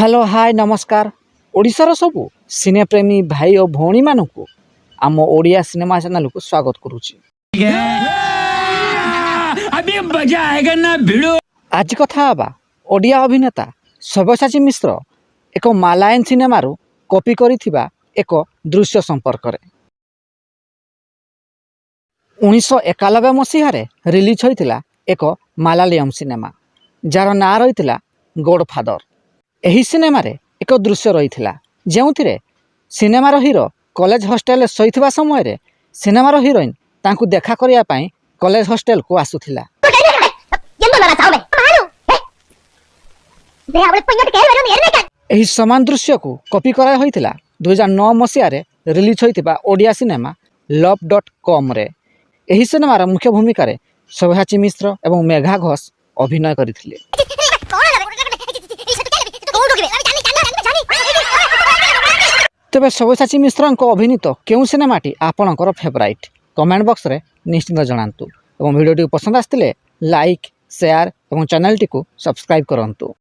Hello hi नमस्कार ओडिशार सबू सिनेप्रेमी भाई और भौणी मानू आम ओडिया सिनेमा चैनल को स्वागत करुच्ची। अभी मजा आएगा ना भिड़ो। आज कथा हवा ओडिया अभिनेता सब्यसाची मिश्र एक मालायन सिनेमारू कॉपी करिथिबा एक दृश्य संपर्क रे 1991 मसीह रिलीज होइतिला एक मालायालम सिनेमा जार ना रही गॉडफादर। एही सिनेमा रे एक दृश्य रही जो सिनेमार हिरो कॉलेज हॉस्टेल शोइथिबा समय रे सिनेमार हिरोइन तांकु देखा करिया पई कॉलेज हॉस्टेल को आसुथिला। एही समान दृश्य को कॉपी करा होइतिला 2009 मसीह रे रिलीज होइतिबा ओडिया सिनेमा love.com रे। एही सिनेमार मुख्य भूमिका रे सब्यसाची मिश्र एवं मेघा घोष अभिनय करथिले। तेबे सब्यसाची मिश्र अभिनीत केउं सिनेमाटी आपणकर फेवराइट कमेंट बॉक्स रे निश्चित जणांतु। वीडियो पसंद आसतिले लाइक शेयर और चैनल टी को सब्सक्राइब करंतु।